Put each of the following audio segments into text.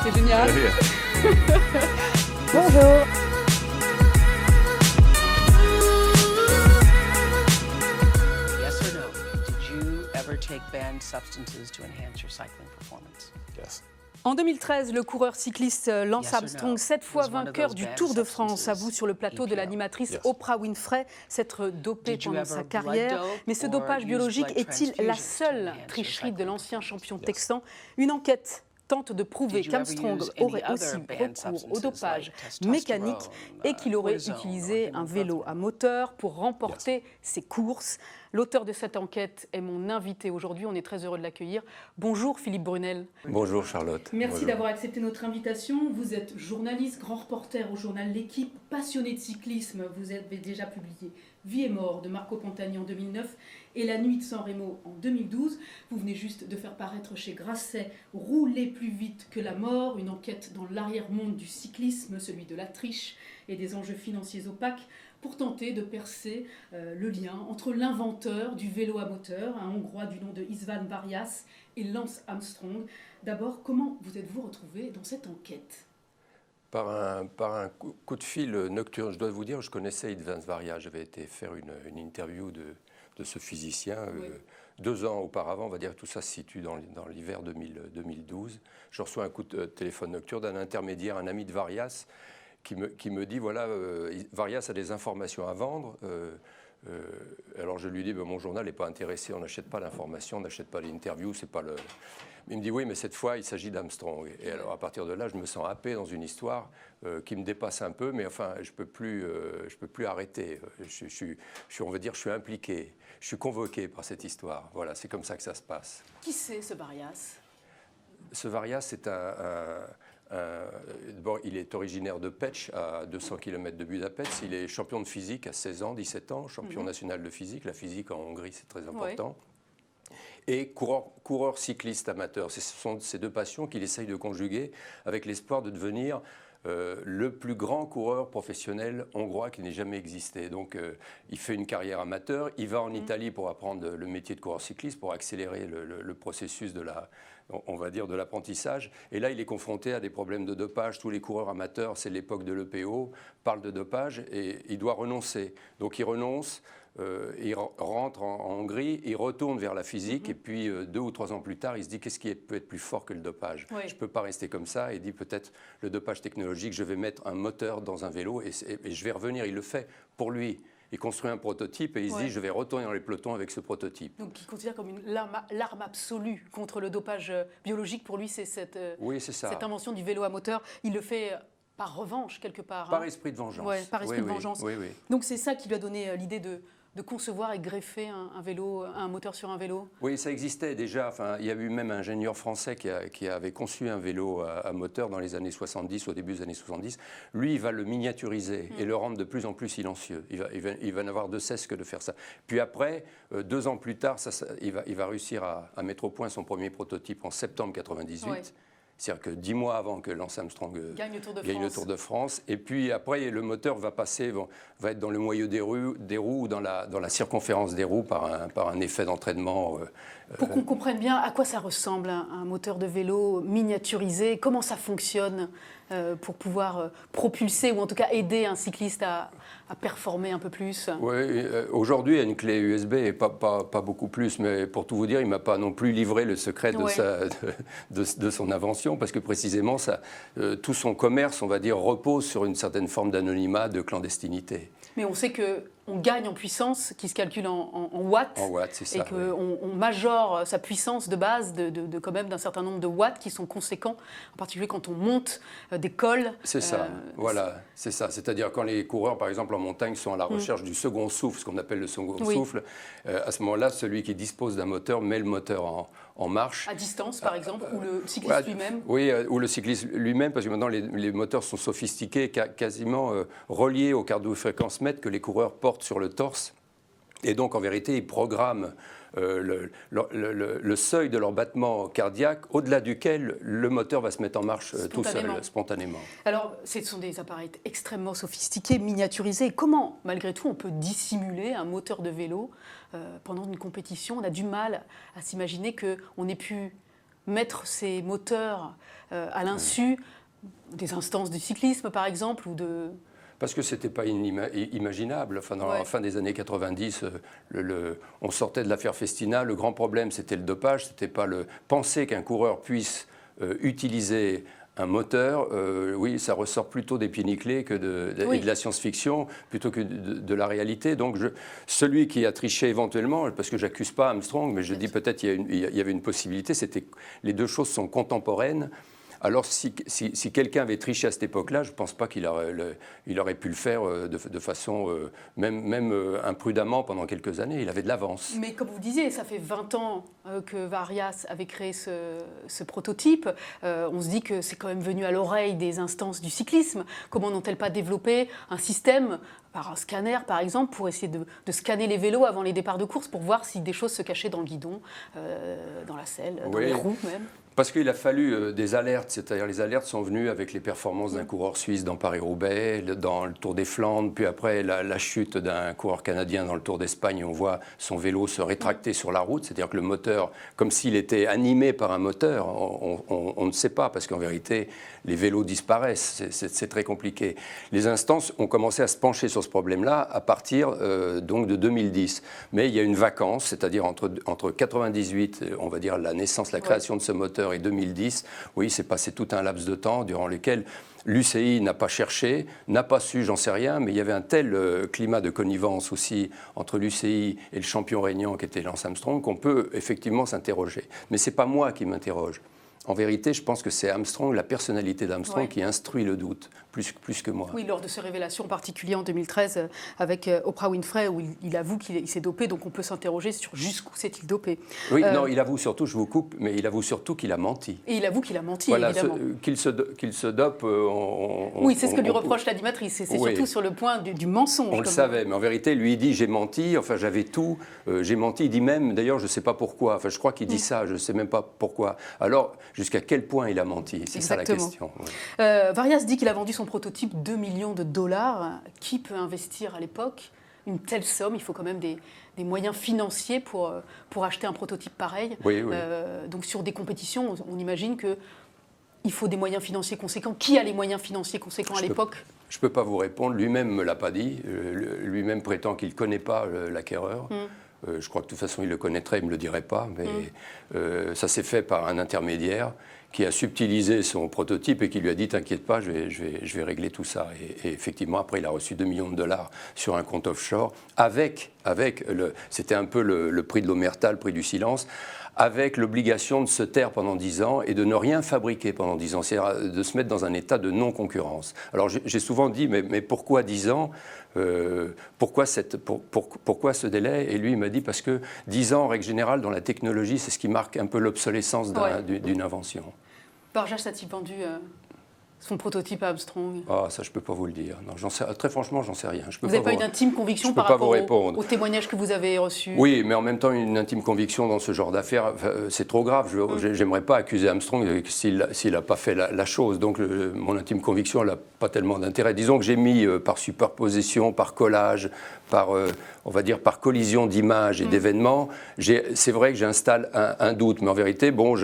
C'est génial. Bonjour. Yes or no? Did you ever take banned substances to enhance your cycling performance? Yes. En 2013, le coureur cycliste Lance Armstrong, 7 fois vainqueur du Tour de France, avoue sur le plateau de l'animatrice Oprah Winfrey s'être dopé pendant sa carrière. Mais ce dopage biologique est-il la seule tricherie de l'ancien champion texan? Une enquête tente de prouver qu'Armstrong aurait aussi recours au dopage mécanique et qu'il aurait utilisé un vélo à moteur pour remporter ses courses. L'auteur de cette enquête est mon invité aujourd'hui. On est très heureux de l'accueillir. Bonjour Philippe Brunel. Bonjour Charlotte. Merci d'avoir accepté notre invitation. Vous êtes journaliste, grand reporter au journal L'Équipe, passionné de cyclisme. Vous avez déjà publié Vie et mort de Marco Pantani en 2009 et La nuit de San Remo en 2012. Vous venez juste de faire paraître chez Grasset Rouler plus vite que la mort, une enquête dans l'arrière-monde du cyclisme, celui de la triche et des enjeux financiers opaques, pour tenter de percer le lien entre l'inventeur du vélo à moteur, un Hongrois du nom de István Varias, et Lance Armstrong. D'abord, comment vous êtes-vous retrouvé dans cette enquête ? Par un coup de fil nocturne, je dois vous dire, je connaissais István Varias. J'avais été faire une interview de ce physicien 2 ans auparavant. On va dire que tout ça se situe dans l'hiver 2012. Je reçois un coup de téléphone nocturne d'un intermédiaire, un ami de Varias, qui me dit, voilà, Varias a des informations à vendre. Alors je lui dis, mon journal n'est pas intéressé, on n'achète pas l'information, on n'achète pas l'interview, c'est pas le... Il me dit, oui, mais cette fois, il s'agit d'Armstrong. Et alors à partir de là, je me sens happé dans une histoire qui me dépasse un peu, mais enfin, je peux plus arrêter. On va dire, je suis impliqué, je suis convoqué par cette histoire. Voilà, c'est comme ça que ça se passe. Qui c'est ce Varias ? Ce Varias, c'est bon, il est originaire de Pécs, à 200 km de Budapest. Il est champion de physique à 16 ans, 17 ans, champion national de physique. La physique en Hongrie, c'est très important. Et coureur cycliste amateur. Ce sont ces 2 passions qu'il essaye de conjuguer avec l'espoir de devenir le plus grand coureur professionnel hongrois qui n'ait jamais existé. Donc il fait une carrière amateur, il va en Italie pour apprendre le métier de coureur cycliste, pour accélérer le processus de l'apprentissage. Et là, il est confronté à des problèmes de dopage. Tous les coureurs amateurs, c'est l'époque de l'EPO, parlent de dopage et il doit renoncer. Donc il renonce. Il rentre en Hongrie, il retourne vers la physique et puis 2 ou 3 ans plus tard, il se dit qu'est-ce qui peut être plus fort que le dopage ? Je ne peux pas rester comme ça. Il dit peut-être le dopage technologique, je vais mettre un moteur dans un vélo et je vais revenir. Il le fait pour lui. Il construit un prototype et il se dit je vais retourner dans les pelotons avec ce prototype. Donc il considère comme l'arme absolue contre le dopage biologique. Pour lui, c'est cette invention du vélo à moteur. Il le fait... par revanche, quelque part. Par esprit de vengeance. Ouais, par esprit de vengeance. Oui. Donc c'est ça qui lui a donné l'idée de concevoir et greffer un moteur sur un vélo. Oui, ça existait déjà. Enfin, il y a eu même un ingénieur français qui avait conçu un vélo à moteur dans les années 70, au début des années 70. Lui, il va le miniaturiser et le rendre de plus en plus silencieux. Il va n'avoir de cesse que de faire ça. Puis après, 2 ans plus tard, il va réussir à mettre au point son premier prototype en septembre 98. Ouais. C'est-à-dire que 10 mois avant que Lance Armstrong gagne le Tour de France. Et puis après, le moteur va être dans le moyeu des roues ou dans la circonférence des roues par un effet d'entraînement. Pour qu'on comprenne bien à quoi ça ressemble un moteur de vélo miniaturisé, comment ça fonctionne pour pouvoir propulser ou en tout cas aider un cycliste à performer un peu plus. Oui, aujourd'hui, il y a une clé USB et pas beaucoup plus, mais pour tout vous dire, il ne m'a pas non plus livré le secret de son invention, parce que précisément, tout son commerce, on va dire, repose sur une certaine forme d'anonymat, de clandestinité. Mais on sait qu'on gagne en puissance, qui se calcule en watts. En watts, c'est ça. Et qu'on majore sa puissance de base quand même d'un certain nombre de watts qui sont conséquents, en particulier quand on monte des cols. C'est ça, voilà, c'est ça. C'est-à-dire quand les coureurs, par exemple, en montagne, sont à la recherche du second souffle, ce qu'on appelle le second souffle, à ce moment-là, celui qui dispose d'un moteur met le moteur en marche. À distance, par exemple, ou le cycliste lui-même. Oui, ou le cycliste lui-même, parce que maintenant, les moteurs sont sophistiqués, quasiment reliés au cardio-fréquence-mètre que les coureurs portent sur le torse. Et donc, en vérité, ils programment le seuil de leur battement cardiaque, au-delà duquel le moteur va se mettre en marche tout seul, spontanément. Alors, ce sont des appareils extrêmement sophistiqués, miniaturisés. Comment, malgré tout, on peut dissimuler un moteur de vélo pendant une compétition? On a du mal à s'imaginer qu'on ait pu mettre ses moteurs à l'insu des instances du cyclisme, par exemple, ou de... Parce que ce n'était pas imaginable. Enfin, dans la fin des années 90, on sortait de l'affaire Festina. Le grand problème, c'était le dopage. C'était pas penser qu'un coureur puisse utiliser un moteur. Oui, ça ressort plutôt des pieds nickelés que et de la science-fiction plutôt que de la réalité. Donc, celui qui a triché éventuellement, parce que j'accuse pas Armstrong, mais je dis peut-être il y avait une possibilité. Les deux choses sont contemporaines. Alors, si quelqu'un avait triché à cette époque-là, je ne pense pas qu'il aurait pu le faire de façon, même imprudemment pendant quelques années. Il avait de l'avance. Mais comme vous disiez, ça fait 20 ans que Varias avait créé ce prototype. On se dit que c'est quand même venu à l'oreille des instances du cyclisme. Comment n'ont-elles pas développé un système par un scanner, par exemple, pour essayer de scanner les vélos avant les départs de course pour voir si des choses se cachaient dans le guidon, dans la selle, dans les roues même? Parce qu'il a fallu des alertes, c'est-à-dire les alertes sont venues avec les performances d'un coureur suisse dans Paris-Roubaix, dans le Tour des Flandres, puis après la chute d'un coureur canadien dans le Tour d'Espagne, on voit son vélo se rétracter sur la route, c'est-à-dire que le moteur, comme s'il était animé par un moteur, on ne sait pas, parce qu'en vérité, les vélos disparaissent, c'est très compliqué. Les instances ont commencé à se pencher sur ce problème-là à partir donc de 2010. Mais il y a une vacance, c'est-à-dire entre 98, on va dire la naissance, la création de ce moteur, et 2010, oui, c'est passé tout un laps de temps durant lequel l'UCI n'a pas cherché, n'a pas su, j'en sais rien, mais il y avait un tel climat de connivence aussi entre l'UCI et le champion régnant qui était Lance Armstrong qu'on peut effectivement s'interroger. Mais ce n'est pas moi qui m'interroge. En vérité, je pense que c'est Armstrong, la personnalité d'Armstrong, qui instruit le doute, plus que moi. Oui, lors de ses révélations, en particulier en 2013, avec Oprah Winfrey, où il avoue qu'il s'est dopé, donc on peut s'interroger sur jusqu'où s'est-il dopé. Oui, non, il avoue surtout, je vous coupe, mais il avoue surtout qu'il a menti. Et il avoue qu'il a menti, voilà, évidemment. Qu'il se dope, oui, c'est ce que lui reproche l'animatrice, c'est surtout sur le point du mensonge. On le savait, mais en vérité, lui, il dit « j'ai menti », enfin j'avais tout, j'ai menti, il dit même, d'ailleurs, je ne sais pas pourquoi, enfin je crois qu'il dit ça, je ne sais même pas pourquoi. Alors, jusqu'à quel point il a menti? C'est ça la question. Oui. Varias dit qu'il a vendu son prototype 2 millions de dollars. Qui peut investir à l'époque une telle somme? Il faut quand même des moyens financiers pour acheter un prototype pareil. Oui, oui. Donc sur des compétitions, on imagine qu'il faut des moyens financiers conséquents. Qui a les moyens financiers conséquents à l'époque? Je ne peux pas vous répondre. Lui-même ne me l'a pas dit. Lui-même prétend qu'il ne connaît pas l'acquéreur. Je crois que de toute façon, il le connaîtrait, il ne me le dirait pas. Mais ça s'est fait par un intermédiaire qui a subtilisé son prototype et qui lui a dit « T'inquiète pas, je vais régler tout ça ». Et effectivement, après, il a reçu 2 millions de dollars sur un compte offshore c'était un peu le prix de l'omerta, le prix du silence, avec l'obligation de se taire pendant 10 ans et de ne rien fabriquer pendant 10 ans, c'est-à-dire de se mettre dans un état de non-concurrence. Alors j'ai souvent dit, mais pourquoi 10 ans pourquoi ce délai? Et lui, il m'a dit, parce que 10 ans, en règle générale, dans la technologie, c'est ce qui marque un peu l'obsolescence d'une invention. Varias a-t-il vendu son prototype à Armstrong? Ça, je ne peux pas vous le dire. Non, très franchement, j'en sais rien. Vous n'avez pas une intime conviction par rapport aux témoignages que vous avez reçus? Oui, mais en même temps, une intime conviction dans ce genre d'affaires, c'est trop grave. J'aimerais pas accuser Armstrong s'il n'a pas fait la chose. Donc, mon intime conviction, elle n'a pas tellement d'intérêt. Disons que j'ai mis par superposition, par collage, on va dire par collision d'images et d'événements, c'est vrai que j'installe un doute. Mais en vérité, bon,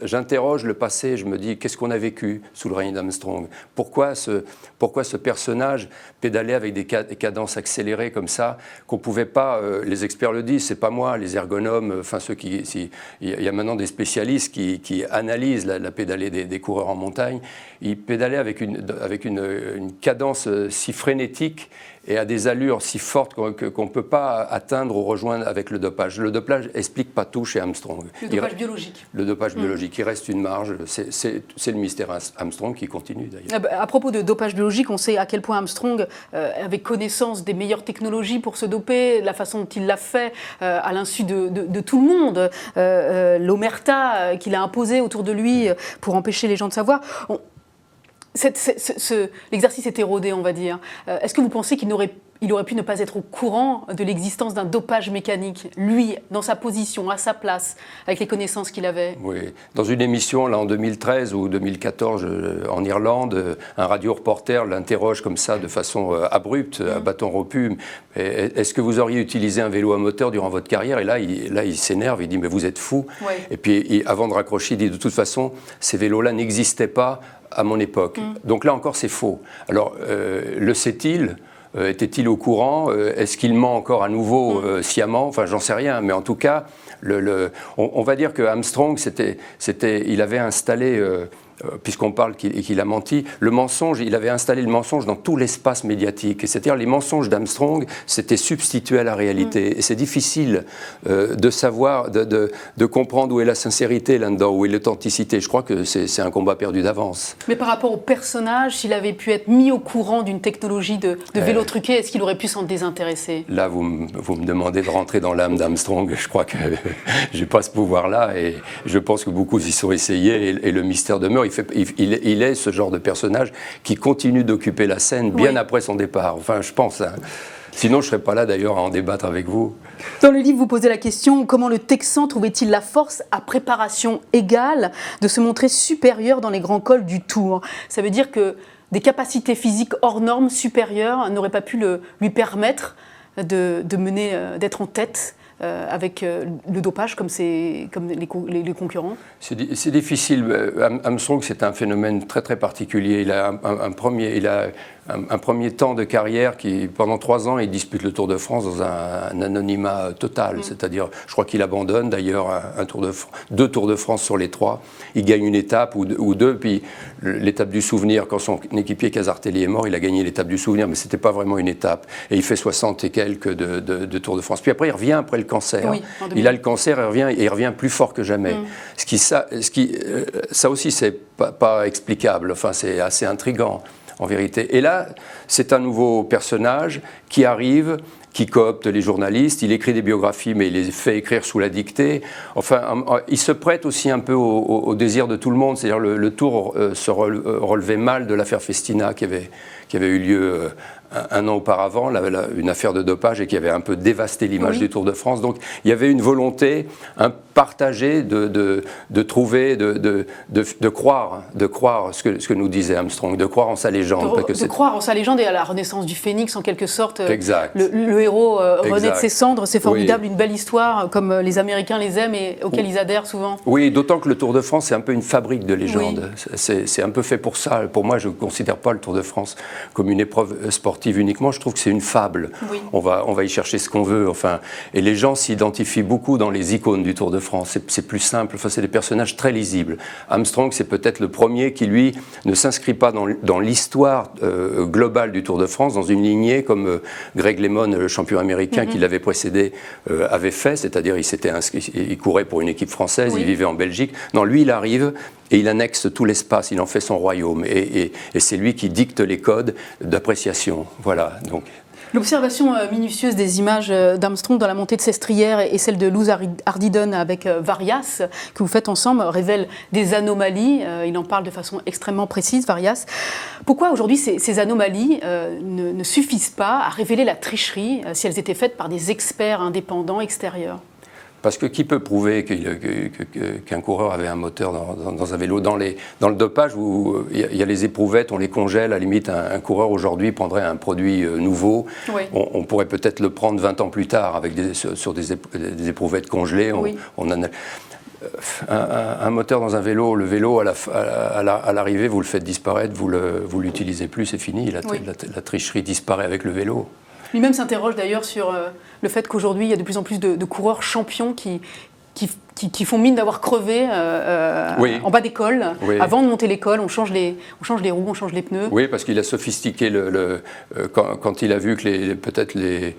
j'interroge le passé. Je me dis, qu'est-ce qu'on a vécu sous le règne d'Armstrong? Pourquoi ce personnage pédalait avec des cadences accélérées comme ça, qu'on ne pouvait pas, les experts le disent, c'est pas moi, les ergonomes, enfin ceux il y a maintenant des spécialistes qui analysent la pédalée des coureurs en montagne. Ils pédalaient avec une cadence si frénétique et à des allures si fortes qu'on ne peut pas atteindre ou rejoindre avec le dopage. Le dopage n'explique pas tout chez Armstrong. Le dopage biologique. Le dopage biologique, il reste une marge. C'est le mystère Armstrong qui continue d'ailleurs. À propos de dopage biologique, on sait à quel point Armstrong avait connaissance des meilleures technologies pour se doper, la façon dont il l'a fait à l'insu de tout le monde, l'omerta qu'il a imposé autour de lui pour empêcher les gens de savoir. L'exercice est érodé, on va dire. Est-ce que vous pensez qu'il il aurait pu ne pas être au courant de l'existence d'un dopage mécanique, lui, dans sa position, à sa place, avec les connaissances qu'il avait. Oui, dans une émission là, en 2013 ou 2014 en Irlande, un radio-reporter l'interroge comme ça de façon abrupte, à bâton rompu. Est-ce que vous auriez utilisé un vélo à moteur durant votre carrière? Et là, il s'énerve, il dit « mais vous êtes fou ». Et puis, avant de raccrocher, il dit « de toute façon, ces vélos-là n'existaient pas à mon époque ». Donc là encore, c'est faux. Alors, le sait-il? Était-il au courant? Est-ce qu'il ment encore à nouveau sciemment? Enfin, j'en sais rien. Mais en tout cas, on va dire que Armstrong, il avait installé, puisqu'on parle qu'il a menti, le mensonge, il avait installé le mensonge dans tout l'espace médiatique. C'est-à-dire les mensonges d'Armstrong s'étaient substitués à la réalité. Et c'est difficile de savoir, de comprendre où est la sincérité là-dedans, où est l'authenticité. Je crois que c'est un combat perdu d'avance. Mais par rapport au personnage, s'il avait pu être mis au courant d'une technologie de vélo truqué, est-ce qu'il aurait pu s'en désintéresser? Là, vous me demandez de rentrer dans l'âme d'Armstrong. Je crois que je n'ai pas ce pouvoir-là. Et je pense que beaucoup s'y sont essayés et le mystère demeure. Il est ce genre de personnage qui continue d'occuper la scène bien après son départ. Enfin, je pense. Hein. Sinon, je ne serais pas là d'ailleurs à en débattre avec vous. Dans le livre, vous posez la question, comment le Texan trouvait-il la force, à préparation égale, de se montrer supérieur dans les grands cols du Tour? Ça veut dire que des capacités physiques hors normes supérieures n'auraient pas pu lui permettre d'être en tête avec le dopage comme les concurrents? C'est difficile. Armstrong, c'est un phénomène très très particulier. Il a un premier temps de carrière qui, pendant 3 ans, il dispute le Tour de France dans un anonymat total. C'est-à-dire, je crois qu'il abandonne d'ailleurs 2 Tours de France sur les 3. Il gagne une étape ou deux, puis l'étape du souvenir, quand son équipier Casartelli est mort, il a gagné l'étape du souvenir, mais ce n'était pas vraiment une étape. Et il fait 60 et quelques de Tour de France. Puis après, il revient après le cancer. Oui, il a le cancer et il revient plus fort que jamais. Ça aussi, c'est pas explicable. Enfin, c'est assez intriguant, en vérité. Et là, c'est un nouveau personnage qui arrive, qui coopte les journalistes. Il écrit des biographies, mais il les fait écrire sous la dictée. Enfin, il se prête aussi un peu au désir de tout le monde. C'est-à-dire le Tour se relevait mal de l'affaire Festina qui avait eu lieu un an auparavant, une affaire de dopage et qui avait un peu dévasté l'image du Tour de France. Donc il y avait une volonté partagée de trouver, de croire ce que nous disait Armstrong, de croire en sa légende. De croire en sa légende et à la renaissance du phénix en quelque sorte. Exact. Le héros renaît de ses cendres, c'est formidable, une belle histoire comme les Américains les aiment et auxquels ils adhèrent souvent. Oui, d'autant que le Tour de France c'est un peu une fabrique de légendes. C'est un peu fait pour ça. Pour moi, je ne considère pas le Tour de France comme une épreuve sportive uniquement, je trouve que c'est une fable. On va y chercher ce qu'on veut. Enfin, et les gens s'identifient beaucoup dans les icônes du Tour de France. C'est plus simple. Enfin, c'est des personnages très lisibles. Armstrong, c'est peut-être le premier qui, lui, ne s'inscrit pas dans l'histoire globale du Tour de France, dans une lignée comme Greg LeMond, le champion américain qui l'avait précédé, avait fait. C'est-à-dire, il courait pour une équipe française, il vivait en Belgique. Non, lui, il arrive et il annexe tout l'espace, il en fait son royaume. Et c'est lui qui dicte les codes d'appréciation. Voilà, donc. L'observation minutieuse des images d'Armstrong dans la montée de Sestrières et celle de Luz Ardiden avec Varias, que vous faites ensemble, révèle des anomalies. Il en parle de façon extrêmement précise, Varias. Pourquoi aujourd'hui ces anomalies ne suffisent pas à révéler la tricherie si elles étaient faites par des experts indépendants extérieurs ? Parce que qui peut prouver qu'un coureur avait un moteur dans un vélo? Dans le dopage, il y a les éprouvettes, on les congèle. À la limite, un coureur aujourd'hui prendrait un produit nouveau. On pourrait peut-être le prendre 20 ans plus tard sur des éprouvettes congelées. Un moteur dans un vélo, le vélo, à l'arrivée, vous le faites disparaître, vous l'utilisez plus, c'est fini. La tricherie disparaît avec le vélo. Lui-même s'interroge d'ailleurs sur le fait qu'aujourd'hui, il y a de plus en plus de coureurs champions qui font mine d'avoir crevé en bas d'école. Avant de monter l'école, on change les roues, on change les pneus. Oui, parce qu'il a sophistiqué quand il a vu que peut-être les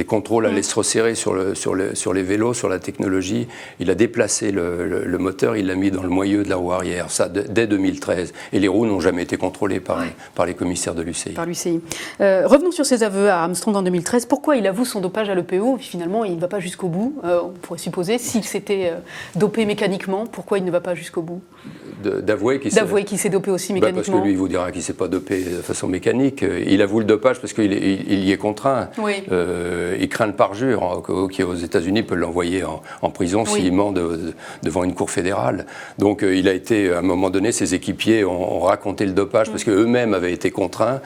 contrôles allaient se resserrer sur les vélos, sur la technologie, il a déplacé le moteur, il l'a mis dans le moyeu de la roue arrière, ça dès 2013. Et les roues n'ont jamais été contrôlées par les commissaires de l'UCI. Par l'UCI. Revenons sur ses aveux à Armstrong en 2013. Pourquoi il avoue son dopage à l'EPO? Finalement, il ne va pas jusqu'au bout. On pourrait supposer, s'il s'était dopé mécaniquement, pourquoi il ne va pas jusqu'au bout? d'avouer qu'il s'est dopé aussi mécaniquement. Parce que lui, il vous dira qu'il ne s'est pas dopé de façon mécanique. Il avoue le dopage parce qu'il y est contraint. Oui. Il craint le parjure, qui aux États-Unis peut l'envoyer en prison s'il ment devant une cour fédérale. Donc il a été, à un moment donné, ses équipiers ont raconté le dopage parce qu'eux-mêmes avaient été contraints.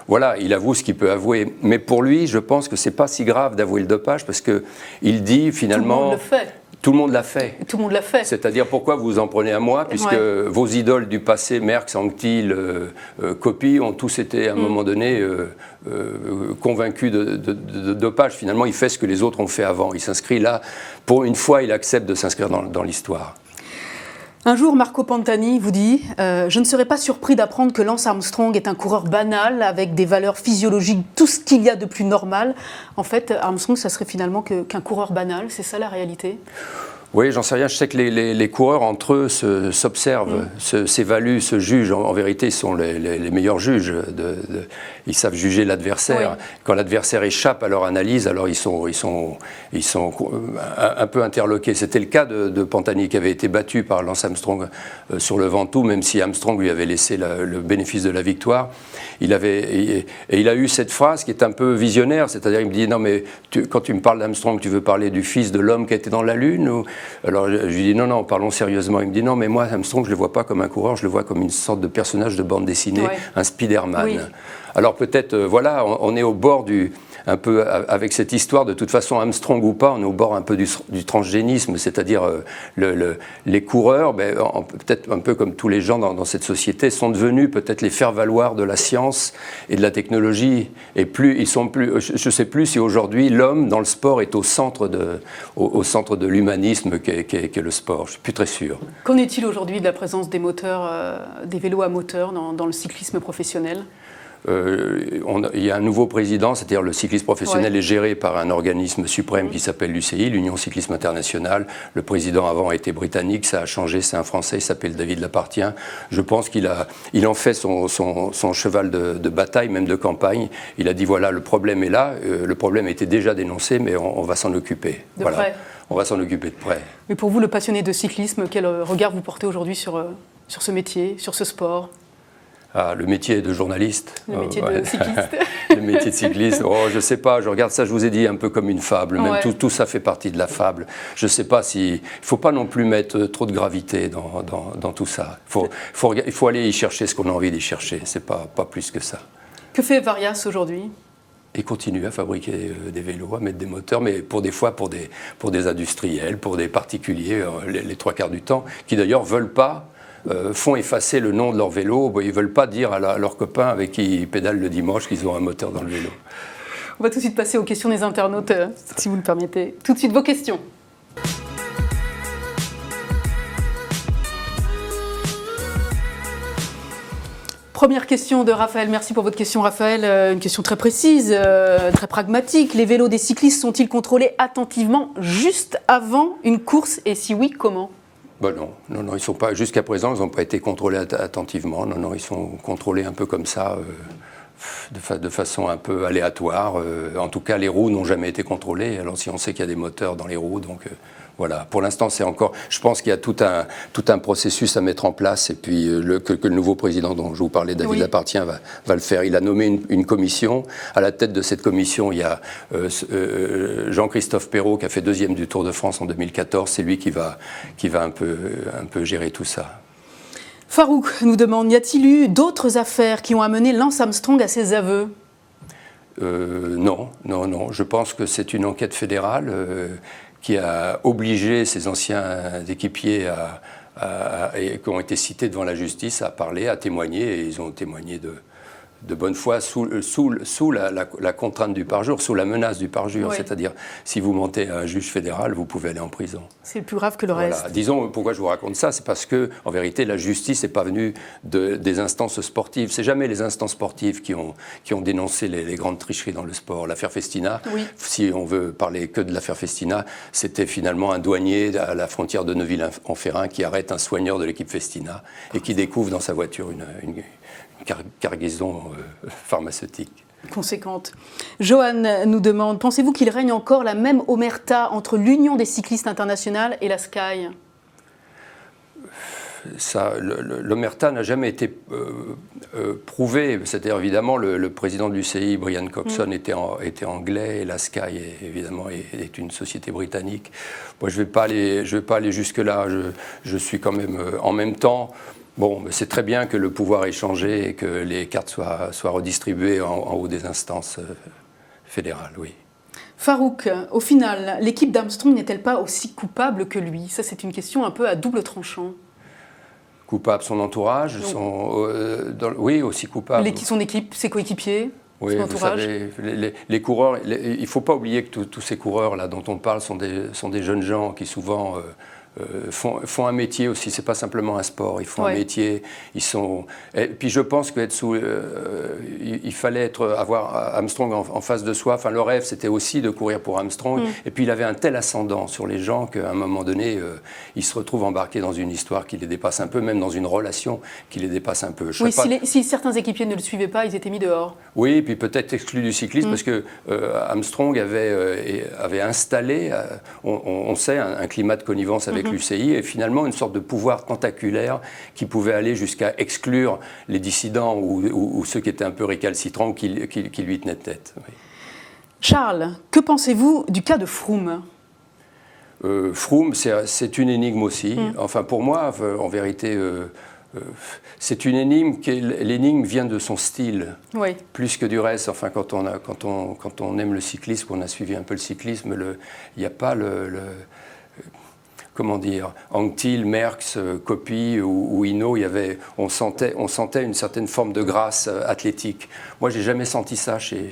Voilà, il avoue ce qu'il peut avouer. Mais pour lui, je pense que ce n'est pas si grave d'avouer le dopage parce qu'il dit finalement... Tout le monde le fait. Tout le monde l'a fait. Tout le monde l'a fait. C'est-à-dire pourquoi vous en prenez à moi, puisque vos idoles du passé, Merckx, Anctil, Coppi, ont tous été à un moment donné convaincus de dopage. Finalement, il fait ce que les autres ont fait avant. Il s'inscrit là. Pour une fois, il accepte de s'inscrire dans l'histoire. Un jour, Marco Pantani vous dit « Je ne serais pas surpris d'apprendre que Lance Armstrong est un coureur banal, avec des valeurs physiologiques, tout ce qu'il y a de plus normal. » En fait, Armstrong, ça serait finalement qu'un coureur banal, c'est ça la réalité ? Oui, j'en sais rien. Je sais que les coureurs entre eux s'observent, s'évaluent, se jugent. En vérité, ils sont les meilleurs juges. Ils savent juger l'adversaire. Oui. Quand l'adversaire échappe à leur analyse, alors ils sont un peu interloqués. C'était le cas de Pantani, qui avait été battu par Lance Armstrong sur le Ventoux, même si Armstrong lui avait laissé le bénéfice de la victoire. Il a eu cette phrase qui est un peu visionnaire, c'est-à-dire il me dit « Non, mais quand tu me parles d'Armstrong, tu veux parler du fils de l'homme qui a été dans la Lune ou... » Alors je lui dis non, parlons sérieusement. Il me dit non, mais moi, Armstrong, je ne le vois pas comme un coureur, je le vois comme une sorte de personnage de bande dessinée, un Spider-Man. Oui. Alors peut-être, voilà, on est au bord un peu avec cette histoire, de toute façon, Armstrong ou pas, on est au bord un peu du transgénisme, c'est-à-dire les coureurs, peut-être un peu comme tous les gens dans cette société, sont devenus peut-être les faire-valoir de la science et de la technologie. Et je ne sais plus si aujourd'hui l'homme dans le sport est au centre de l'humanisme qu'est le sport. Je ne suis plus très sûr. Qu'en est-il aujourd'hui de la présence des moteurs, des vélos à moteur dans le cyclisme professionnel ? Il y a un nouveau président, c'est-à-dire le cyclisme professionnel est géré par un organisme suprême qui s'appelle l'UCI, l'Union Cyclisme Internationale. Le président avant a été britannique, ça a changé, c'est un Français, il s'appelle David Lapartien. Je pense qu'il en fait son cheval de bataille, même de campagne. Il a dit voilà, le problème est là, le problème était déjà dénoncé, mais on va s'en occuper. De près. On va s'en occuper de près. Mais pour vous, le passionné de cyclisme, quel regard vous portez aujourd'hui sur ce métier, sur ce sport ? Le métier de journaliste. Le métier de cycliste. Le métier de cycliste. Je ne sais pas, je regarde ça, je vous ai dit, un peu comme une fable. Même tout ça fait partie de la fable. Je ne sais pas si... Il ne faut pas non plus mettre trop de gravité dans tout ça. Il faut aller y chercher ce qu'on a envie d'y chercher. Ce n'est pas plus que ça. Que fait Varias aujourd'hui ? Et continue à fabriquer des vélos, à mettre des moteurs, mais pour des industriels, pour des particuliers, les trois quarts du temps, qui d'ailleurs ne veulent pas... font effacer le nom de leur vélo. Ils ne veulent pas dire à leurs copains avec qui ils pédalent le dimanche qu'ils ont un moteur dans le vélo. On va tout de suite passer aux questions des internautes, si vous le permettez. Tout de suite, vos questions. Première question de Raphaël. Merci pour votre question, Raphaël. Une question très précise, très pragmatique. Les vélos des cyclistes sont-ils contrôlés attentivement juste avant une course ? Et si oui, comment ? Non, ils sont pas. Jusqu'à présent, ils n'ont pas été contrôlés attentivement. Non, ils sont contrôlés un peu comme ça, de façon un peu aléatoire. En tout cas, les roues n'ont jamais été contrôlées. Alors, si on sait qu'il y a des moteurs dans les roues, donc voilà. Pour l'instant, c'est encore. Je pense qu'il y a tout un processus à mettre en place. Et puis que le nouveau président dont je vous parlais, David Lapartien, va le faire. Il a nommé une commission. À la tête de cette commission, il y a Jean-Christophe Perrault qui a fait 2e du Tour de France en 2014. C'est lui qui va un peu gérer tout ça. Farouk nous demande, y a-t-il eu d'autres affaires qui ont amené Lance Armstrong à ses aveux ? Non. Je pense que c'est une enquête fédérale qui a obligé ses anciens équipiers qui ont été cités devant la justice à parler, à témoigner, et ils ont témoigné de bonne foi sous la contrainte du parjure, sous la menace du parjure. Oui. C'est-à-dire, si vous mentez à un juge fédéral, vous pouvez aller en prison. C'est plus grave que le reste. Disons, pourquoi je vous raconte ça, c'est parce que, en vérité, la justice n'est pas venue des instances sportives. C'est jamais les instances sportives qui ont dénoncé les grandes tricheries dans le sport. L'affaire Festina, si on veut parler que de l'affaire Festina, c'était finalement un douanier à la frontière de Neuville-en-Ferrain qui arrête un soigneur de l'équipe Festina et qui découvre dans sa voiture une cargaison pharmaceutique. Conséquente. Johan nous demande, pensez-vous qu'il règne encore la même omerta entre l'Union des cyclistes internationales et la Sky ? l'omerta n'a jamais été prouvé. C'est-à-dire, évidemment, le président de l'UCI, Brian Coxon, était anglais, et la Sky, évidemment, est une société britannique. Moi, je ne vais pas aller jusque-là. Je suis quand même, en même temps, bon, c'est très bien que le pouvoir ait changé et que les cartes soient redistribuées en haut des instances fédérales, oui. Farouk, au final, l'équipe d'Armstrong n'est-elle pas aussi coupable que lui? Ça, c'est une question un peu à double tranchant. Coupable son entourage, oui, aussi coupable. Son équipe, ses coéquipiers, oui, son entourage. Vous savez, les coureurs, il ne faut pas oublier que tous ces coureurs-là dont on parle sont des jeunes gens qui souvent font un métier aussi. C'est pas simplement un sport. Ils font un métier. Et puis je pense qu'être il fallait avoir Armstrong en face de soi. Enfin, le rêve, c'était aussi de courir pour Armstrong. Et puis il avait un tel ascendant sur les gens qu'à un moment donné, il se retrouve embarqué dans une histoire qui les dépasse un peu, même dans une relation qui les dépasse un peu. Si certains équipiers ne le suivaient pas, ils étaient mis dehors. Oui, et puis peut-être exclus du cyclisme parce que Armstrong avait installé, on sait, un climat de connivence avec l'UCI et finalement une sorte de pouvoir tentaculaire qui pouvait aller jusqu'à exclure les dissidents ou ceux qui étaient un peu récalcitrants qui lui tenaient tête. Oui. Charles, que pensez-vous du cas de Froome? Froome, c'est une énigme aussi. Enfin, pour moi, en vérité, c'est une énigme. L'énigme vient de son style, plus que du reste. Enfin, quand on aime le cyclisme, on a suivi un peu le cyclisme, il n'y a pas comment dire, Anquetil, Merckx, Coppi ou Hinault, on sentait une certaine forme de grâce athlétique. Moi, j'ai jamais senti ça chez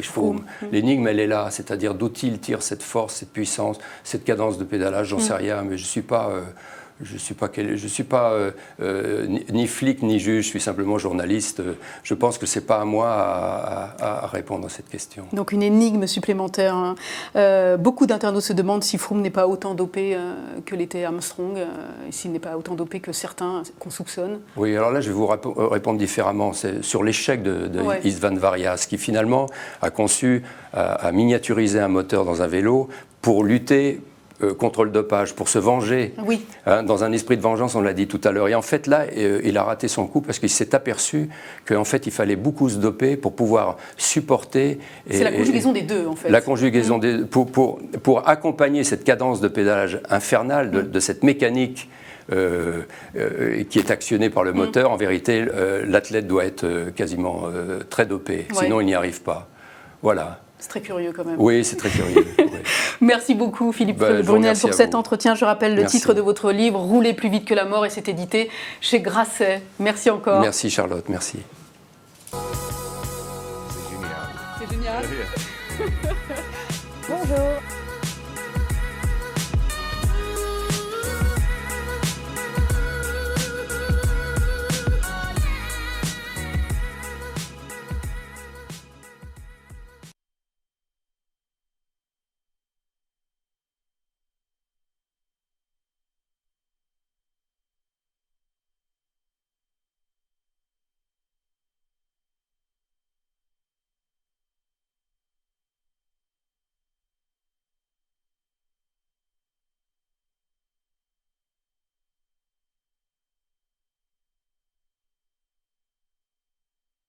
Froome. L'énigme, elle est là, c'est-à-dire d'où il tire cette force, cette puissance, cette cadence de pédalage, j'en sais rien, mais je suis pas ni flic ni juge, je suis simplement journaliste. Je pense que ce n'est pas à moi à répondre à cette question. Donc une énigme supplémentaire. Beaucoup d'internautes se demandent si Froome n'est pas autant dopé que l'était Armstrong, et s'il n'est pas autant dopé que certains qu'on soupçonne. Oui, alors là, je vais vous répondre différemment. C'est sur l'échec de Istvan Vargas, qui finalement a conçu, a miniaturisé un moteur dans un vélo pour lutter contre le dopage, pour se venger, dans un esprit de vengeance, on l'a dit tout à l'heure. Et en fait, là, il a raté son coup parce qu'il s'est aperçu qu'en fait, il fallait beaucoup se doper pour pouvoir supporter... C'est la conjugaison des deux, en fait. La conjugaison des deux, pour accompagner cette cadence de pédalage infernale, de cette mécanique qui est actionnée par le moteur. En vérité, l'athlète doit être quasiment très dopé, sinon il n'y arrive pas. Voilà. C'est très curieux quand même. Oui, c'est très curieux. Oui. Merci beaucoup Philippe Brunel pour cet entretien. Je rappelle le titre de votre livre, Rouler plus vite que la mort, et c'est édité chez Grasset. Merci encore. Merci Charlotte, merci. C'est génial. C'est génial. Bonjour.